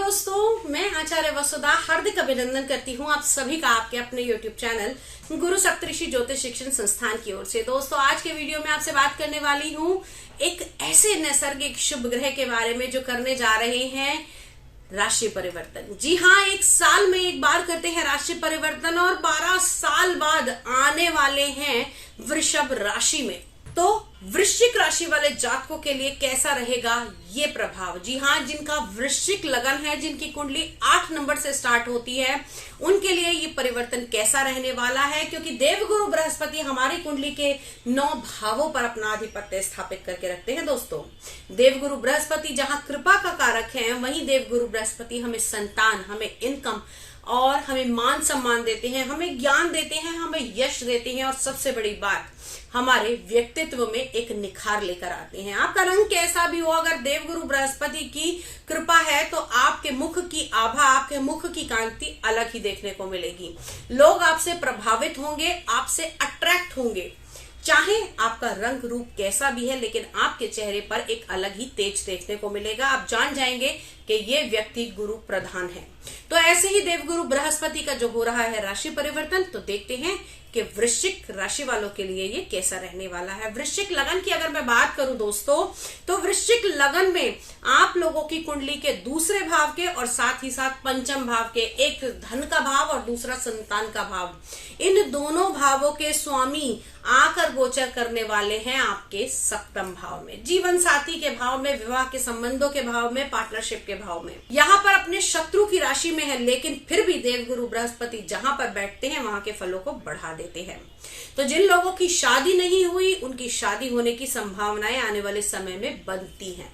दोस्तों, मैं आचार्य वसुधा हार्दिक अभिनंदन करती हूँ आप सभी का आपके अपने YouTube चैनल गुरु सप्तऋषि ज्योतिष शिक्षण संस्थान की ओर से। दोस्तों, आज के वीडियो में आपसे बात करने वाली हूँ एक ऐसे नैसर्गिक शुभ ग्रह के बारे में जो करने जा रहे हैं राशि परिवर्तन। जी हाँ, एक साल में एक बार करते हैं राशि परिवर्तन और 12 साल बाद आने वाले हैं वृषभ राशि में। तो वृश्चिक राशि वाले जातकों के लिए कैसा रहेगा ये प्रभाव? जी हाँ, जिनका वृश्चिक लगन है, जिनकी कुंडली 8 नंबर से स्टार्ट होती है, उनके लिए ये परिवर्तन कैसा रहने वाला है, क्योंकि देवगुरु बृहस्पति हमारी कुंडली के 9 भावों पर अपना आधिपत्य स्थापित करके रखते हैं। दोस्तों, देवगुरु बृहस्पति जहां कृपा का कारक है, वहीं देवगुरु बृहस्पति हमें संतान, हमें इनकम और हमें मान सम्मान देते हैं, हमें ज्ञान देते हैं, हमें यश देते हैं और सबसे बड़ी बात, हमारे व्यक्तित्व में एक निखार लेकर आते हैं। आपका रंग कैसा भी हो, अगर देवगुरु बृहस्पति की कृपा है तो आपके मुख की आभा, आपके मुख की कांति अलग ही देखने को मिलेगी। लोग आपसे प्रभावित होंगे, आपसे अट्रैक्ट होंगे, चाहे आपका रंग रूप कैसा भी है, लेकिन आपके चेहरे पर एक अलग ही तेज देखने को मिलेगा। आप जान जाएंगे कि ये व्यक्ति गुरु प्रधान है। तो ऐसे ही देवगुरु बृहस्पति का जो हो रहा है राशि परिवर्तन, तो देखते हैं कि वृश्चिक राशि वालों के लिए ये कैसा रहने वाला है। वृश्चिक लगन की अगर मैं बात करूं दोस्तों, तो वृश्चिक लगन में आप लोगों की कुंडली के दूसरे भाव के और साथ ही साथ पंचम भाव के, एक धन का भाव और दूसरा संतान का भाव, इन दोनों भावों के स्वामी आकर गोचर करने वाले हैं आपके सप्तम भाव में, जीवन साथी के भाव में, विवाह के संबंधों के भाव में, पार्टनरशिप के भाव में। यहाँ पर अपने शत्रु की राशि में है, लेकिन फिर भी देवगुरु बृहस्पति जहां पर बैठते हैं वहां के फलों को बढ़ा देते हैं। तो जिन लोगों की शादी नहीं हुई, उनकी शादी होने की संभावनाएं आने वाले समय में बनती हैं।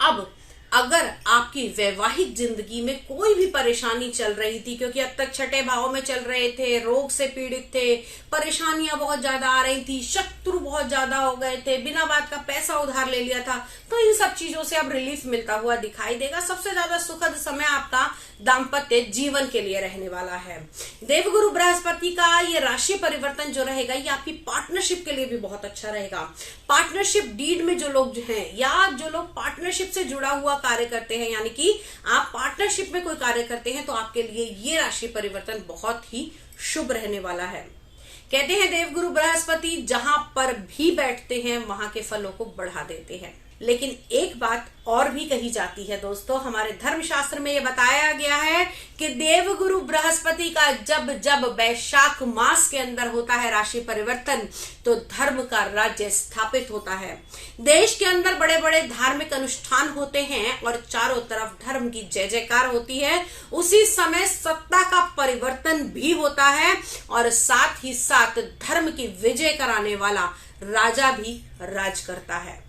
अब अगर आपकी वैवाहिक जिंदगी में कोई भी परेशानी चल रही थी, क्योंकि अब तक छठे भाव में चल रहे थे, रोग से पीड़ित थे, परेशानियां बहुत ज्यादा आ रही थी, शत्रु बहुत ज्यादा हो गए थे, बिना बात का पैसा उधार ले लिया था, तो इन सब चीजों से अब रिलीफ मिलता हुआ दिखाई देगा। सबसे ज्यादा सुखद समय आपका दाम्पत्य जीवन के लिए रहने वाला है। देवगुरु बृहस्पति का ये राशि परिवर्तन जो रहेगा, ये आपकी पार्टनरशिप के लिए भी बहुत अच्छा रहेगा। पार्टनरशिप डीड में जो लोग हैं या जो लोग पार्टनरशिप से जुड़ा हुआ कार्य करते हैं, यानी कि आप पार्टनरशिप में कोई कार्य करते हैं, तो आपके लिए ये राशि परिवर्तन बहुत ही शुभ रहने वाला है। कहते हैं देवगुरु बृहस्पति जहां पर भी बैठते हैं वहां के फलों को बढ़ा देते हैं। लेकिन एक बात और भी कही जाती है दोस्तों, हमारे धर्मशास्त्र में यह बताया गया है कि देवगुरु बृहस्पति का जब जब वैशाख मास के अंदर होता है राशि परिवर्तन, तो धर्म का राज्य स्थापित होता है। देश के अंदर बड़े बड़े धार्मिक अनुष्ठान होते हैं और चारों तरफ धर्म की जय जयकार होती है। उसी समय सत्ता का परिवर्तन भी होता है और साथ ही साथ धर्म की विजय कराने वाला राजा भी राज करता है।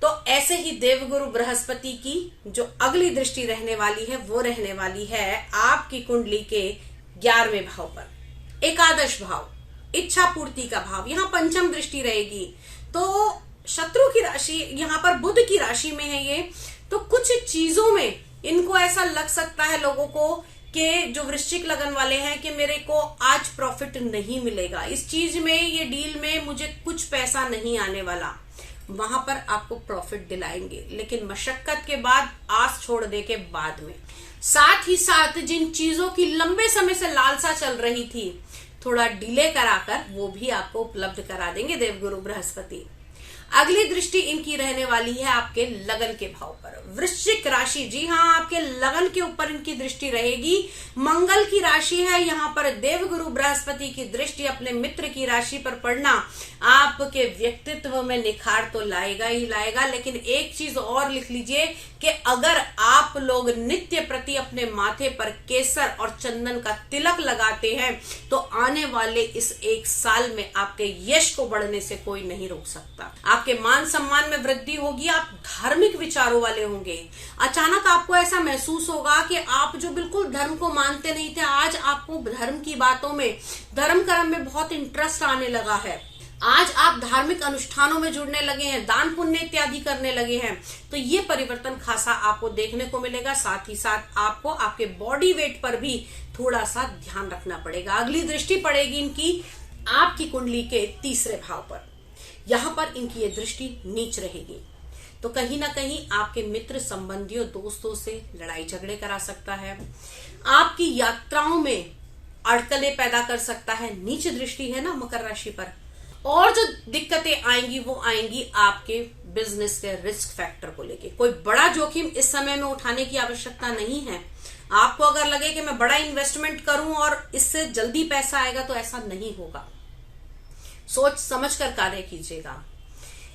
तो ऐसे ही देवगुरु बृहस्पति की जो अगली दृष्टि रहने वाली है, वो रहने वाली है आपकी कुंडली के 11वें भाव पर, एकादश भाव, इच्छा पूर्ति का भाव। यहाँ पंचम दृष्टि रहेगी। तो शत्रु की राशि यहाँ पर बुध की राशि में है ये, तो कुछ चीजों में इनको ऐसा लग सकता है लोगों को कि जो वृश्चिक लगन वाले हैं कि मेरे को आज प्रॉफिट नहीं मिलेगा, इस चीज में, ये डील में मुझे कुछ पैसा नहीं आने वाला। वहां पर आपको प्रॉफिट दिलाएंगे, लेकिन मशक्कत के बाद, आस छोड़ने के बाद में। साथ ही साथ जिन चीजों की लंबे समय से लालसा चल रही थी, थोड़ा डिले कराकर वो भी आपको उपलब्ध करा देंगे देवगुरु बृहस्पति। अगली दृष्टि इनकी रहने वाली है आपके लगन के भाव पर, वृश्चिक राशि। जी हाँ, आपके लगन के ऊपर इनकी दृष्टि रहेगी। मंगल की राशि है, यहाँ पर देवगुरु बृहस्पति की दृष्टि अपने मित्र की राशि पर पड़ना आपके व्यक्तित्व में निखार तो लाएगा ही लाएगा। लेकिन एक चीज और लिख लीजिए कि अगर आप लोग नित्य प्रति अपने माथे पर केसर और चंदन का तिलक लगाते हैं, तो आने वाले इस एक साल में आपके यश को बढ़ने से कोई नहीं रोक सकता। आपके मान सम्मान में वृद्धि होगी, आप धार्मिक विचारों वाले होंगे। अचानक आपको ऐसा महसूस होगा कि आप जो बिल्कुल धर्म को मानते नहीं थे, आज आपको धर्म की बातों में, धर्म कर्म में बहुत इंटरेस्ट आने लगा है। आज आप धार्मिक अनुष्ठानों में जुड़ने लगे हैं, दान पुण्य इत्यादि करने लगे हैं। तो ये परिवर्तन खासा आपको देखने को मिलेगा। साथ ही साथ आपको आपके बॉडी वेट पर भी थोड़ा सा ध्यान रखना पड़ेगा। अगली दृष्टि पड़ेगी इनकी आपकी कुंडली के 3रे भाव पर। यहां पर इनकी ये दृष्टि नीच रहेगी। तो कहीं ना कहीं आपके मित्र संबंधियों दोस्तों से लड़ाई झगड़े करा सकता है, आपकी यात्राओं में अड़कलें पैदा कर सकता है। नीच दृष्टि है ना मकर राशि पर। और जो दिक्कतें आएंगी वो आएंगी आपके बिजनेस के रिस्क फैक्टर को लेके। कोई बड़ा जोखिम इस समय में उठाने की आवश्यकता नहीं है। आपको अगर लगे कि मैं बड़ा इन्वेस्टमेंट करूं और इससे जल्दी पैसा आएगा, तो ऐसा नहीं होगा। सोच समझ कर कार्य कीजिएगा।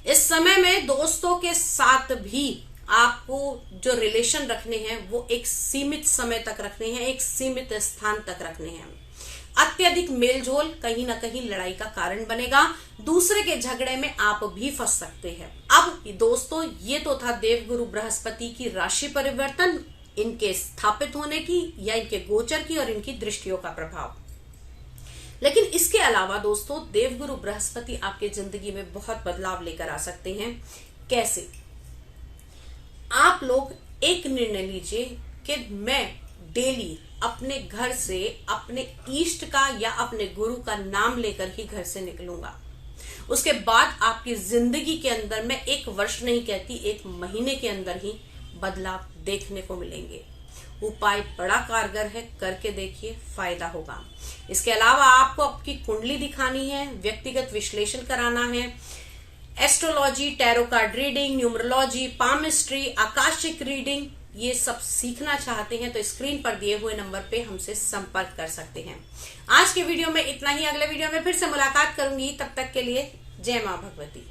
इस समय में दोस्तों के साथ भी आपको जो रिलेशन रखने हैं वो एक सीमित समय तक रखने हैं, एक सीमित स्थान तक रखने हैं। अत्यधिक मेलझोल कहीं ना कहीं लड़ाई का कारण बनेगा। दूसरे के झगड़े में आप भी फंस सकते हैं। अब दोस्तों, ये तो था देवगुरु बृहस्पति की राशि परिवर्तन, इनके स्थापित होने की या इनके गोचर की और इनकी दृष्टियों का प्रभाव। लेकिन इसके अलावा दोस्तों, देवगुरु बृहस्पति आपके जिंदगी में बहुत बदलाव लेकर आ सकते हैं। कैसे? आप लोग एक निर्णय लीजिए कि मैं डेली अपने घर से अपने इष्ट का या अपने गुरु का नाम लेकर ही घर से निकलूंगा। उसके बाद आपकी जिंदगी के अंदर, मैं एक वर्ष नहीं कहती, एक महीने के अंदर ही बदलाव देखने को मिलेंगे। उपाय बड़ा कारगर है, करके देखिए, फायदा होगा। इसके अलावा आपको आपकी कुंडली दिखानी है, व्यक्तिगत विश्लेषण कराना है, astrology, tarot card reading, numerology, palmistry, Akashic reading, ये सब सीखना चाहते हैं तो स्क्रीन पर दिए हुए नंबर पे हमसे संपर्क कर सकते हैं। आज के वीडियो में इतना ही। अगले वीडियो में फिर से मुलाकात करूंगी। तब तक के लिए जय मां भगवती।